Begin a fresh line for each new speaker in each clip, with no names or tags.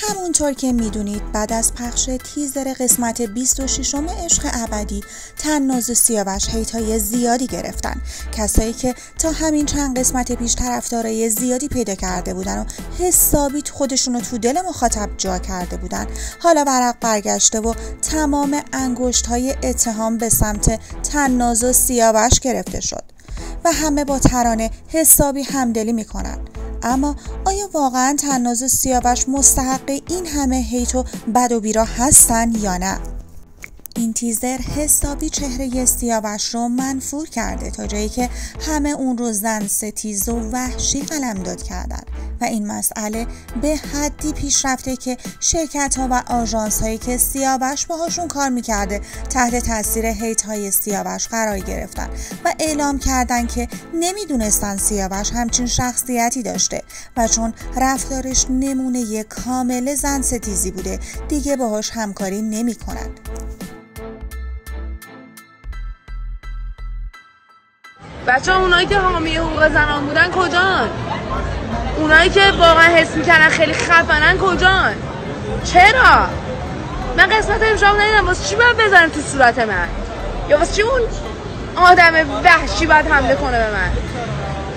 همونطور که میدونید بعد از پخش تیزر قسمت 26 عشق ابدی، تناز و سیاوش هیت‌های زیادی گرفتن. کسایی که تا همین چند قسمت پیش طرفدارای زیادی پیدا کرده بودن و حسابی خودشون رو تو دل مخاطب جا کرده بودن، حالا ورق برگشته و تمام انگشت‌های اتهام به سمت تناز و سیاوش گرفته شد و همه با ترانه حسابی همدلی میکنن. اما آیا واقعا تناز و سیاوش مستحق این همه هیت و بد و بیرا هستن یا نه؟ این تیزر حسابی چهره سیاوش رو منفور کرده تا جایی که همه اون رو زن ستیز و وحشی قلمداد کردن و این مسئله به حدی پیش رفته که شرکت ها و آژانس هایی که سیاوش باهاشون کار میکرده تحت تاثیر هیت های سیاوش قرار گرفتن و اعلام کردن که نمیدونستن سیاوش همچین شخصیتی داشته و چون رفتارش نمونه کامل زن ستیزی بوده دیگه باهاش همکاری نمیکنن.
بچه ها اونایی که حامی حقوق زنان بودن کجان؟ اونایی که واقعا حس میکنن خیلی خفنن کجان؟ چرا؟ من قسمت امشب ندیدم، واسه چی باید بزنن تو صورت من؟ یا واسه چی اون آدم وحشی باید حمله کنه به من؟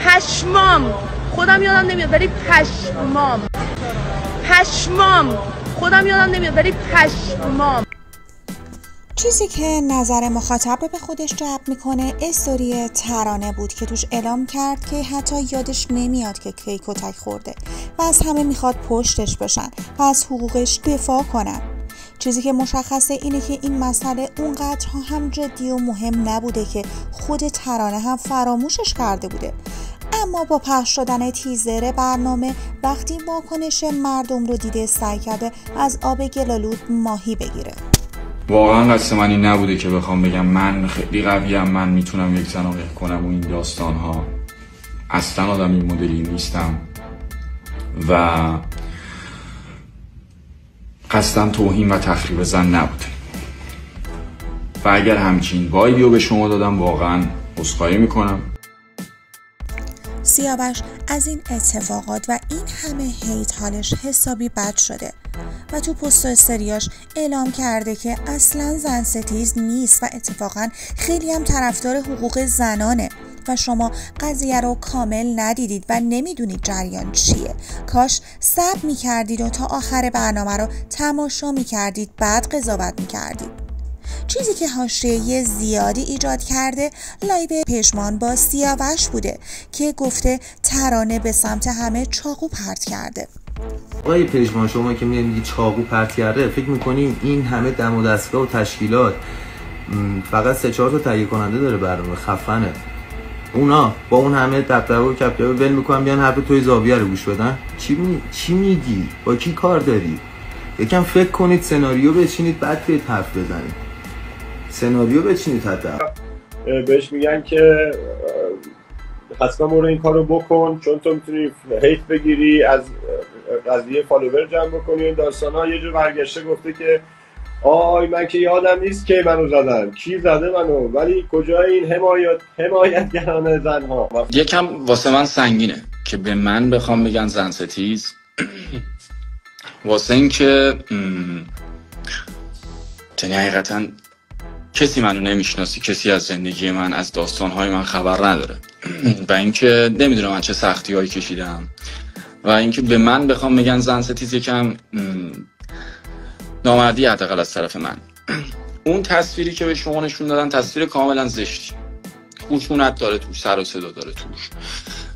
پشمام، خودم یادم نمیاد ولی پشمام خودم یادم نمیاد ولی پشمام.
چیزی که نظر مخاطب به خودش جلب میکنه استوری ترانه بود که توش اعلام کرد که حتی یادش نمیاد که کی کتک خورده و از همه میخواد پشتش بشن و از حقوقش دفاع کنن. چیزی که مشخصه اینه که این مسئله اونقدرها هم جدی و مهم نبوده که خود ترانه هم فراموشش کرده بوده. اما با پخش شدن تیزر برنامه وقتی واکنش مردم رو دیده سعی کرده از آب گلالود ماهی بگیره.
واقعا قصد من این نبوده که بخوام بگم من خیلی قویم، من میتونم یک زن رو قهر کنم و این داستان ها. اصلا آدم این مدلی نیستم و قصدم توهین و تخریب زن نبوده و اگر همچین وایبی رو به شما دادم واقعا عذرخواهی میکنم.
سیاوش از این اتفاقات و این همه هیت حالش حسابی بد شده و تو پست استوریاش اعلام کرده که اصلا زن ستیز نیست و اتفاقا خیلی هم طرفدار حقوق زنانه و شما قضیه رو کامل ندیدید و نمیدونید جریان چیه. کاش صبر میکردید و تا آخر برنامه رو تماشا میکردید بعد قضاوت میکردید. چیزی که حاشیه زیادی ایجاد کرده لایو پشمان با سیاوش بوده که گفته ترانه به سمت همه چاقو پرت کرده.
آقای پژمان شما که میگی چاقو پرت کرده، فکر میکنیم این همه دم و دستگاه و تشکیلات فقط 3-4 تا تهیه کننده داره برنامه خفنه، اونا با اون همه دبدبه و کبدبه ول میکنن بیان حرف توی زاویه رو گوش بدن؟ چی میگی؟ با کی کار داری؟ یکم فکر کنید، سناریو بچینید بعد بیاید حرف بزنید. سناریو بچینید. حتی
بهش میگن که حتما برو این کارو بکن چون تو میتونی هیت بگیری، از قضیه فالوور جمع بکنی. این داستانا یه جور برگشته گفته که آی من که یادم نیست که منو زدن، کی زده منو، ولی کجای این حمایتگران زنها؟
یکم واسه من سنگینه که به من بخوام بگن زن ستیز، واسه این که یعنی حقیقتا کسی منو نمیشناسی، کسی از زندگی من، از داستانهای من خبر نداره و اینکه نمیدونم من چه سختی هایی کشیدم و اینکه به من بخوام بگن زن ستیز یکم نامردی حداقل از طرف من. اون تصویری که به شما نشون دادن تصویر کاملا زشتی، خشونت داره توش، سر و صدا داره توش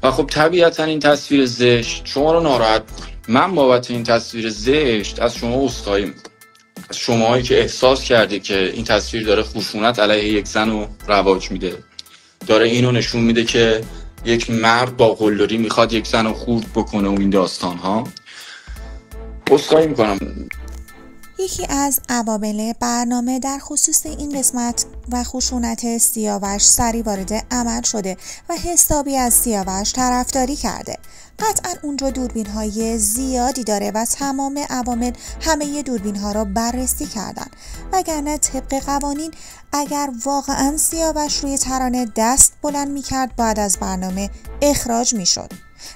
و خب طبیعتا این تصویر زشت شما رو ناراحت می‌کنه. من بابت این تصویر زشت از شما عذرخواهی می‌کنم، از شماهایی که احساس کردید که این تصویر داره خشونت علیه یک زن رو رواج میده، داره اینو نشون میده که یک مرد با قلدری میخواد یک زن رو خورد بکنه و این داستان‌ها. عذرخواهی می‌کنم.
یکی از عوامل برنامه در خصوص این قسمت و خشونت سیاوش سریع وارد عمل شده و حسابی از سیاوش طرفداری کرده. قطعا اونجا دوربین های زیادی داره و تمام عوامل همه دوربین ها را بررسی کردن، وگرنه طبق قوانین اگر واقعا سیاوش روی ترانه دست بلند میکرد بعد از برنامه اخراج میشد.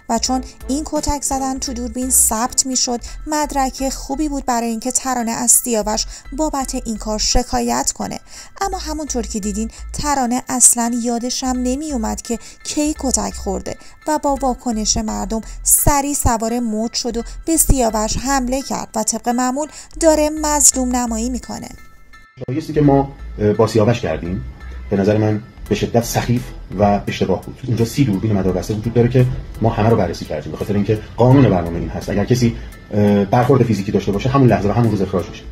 و چون این کتک زدن تو دوربین ثبت میشد، مدرک خوبی بود برای اینکه ترانه از سیاوش بابت این کار شکایت کنه. اما همونطور که دیدین ترانه اصلا یادش هم نمی اومد که کی کتک خورده و با واکنش مردم سری سوار موج شد و به سیاوش حمله کرد و طبق معمول داره مظلوم نمایی میکنه.
شایستی که ما با سیاوش کردیم به نظر من به شدت سخیف و اشتباه بود. اونجا 30 دوربین مداربسته وجود داره که ما همه رو بررسی کردیم، به خاطر اینکه قانون برنامه این هست اگر کسی برخورد فیزیکی داشته باشه همون لحظه و همون روز اخراج میشه.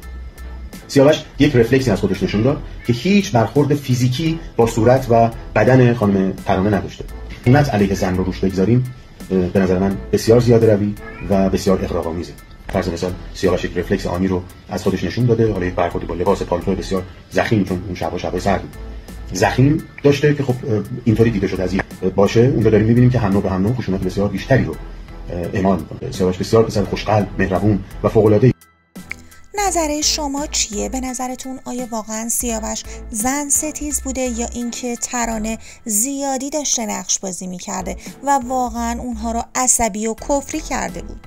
سیاوش یک رفلکسی از خودش نشون داد که هیچ برخورد فیزیکی با صورت و بدن خانم ترانه نداشته. قیمت علیه زن رو روش بگذاریم به نظر من بسیار زیاده روی و بسیار اغراق‌آمیزه. فرض مثال سیاوش یک رفلکس آنی رو از خودش نشون داده، حالا یک برخورد با لباس پالتو بسیار ضخیم، چون اون شب سرد ضخیم داشته که خب اینطوری دیده شده از این باشه. اونجا داریم می‌بینیم که هم به هم خشونت بسیار بیشتری رو اعمال می‌کنه. سیاوش بسیار پسر خوشقلب، مهربون و فوق‌العاده.
نظر شما چیه؟ به نظرتون آیا واقعا سیاوش زن ستیز بوده یا اینکه ترانه زیادی داشته نقش بازی می‌کرده و واقعا اونها رو عصبی و کفری کرده بود؟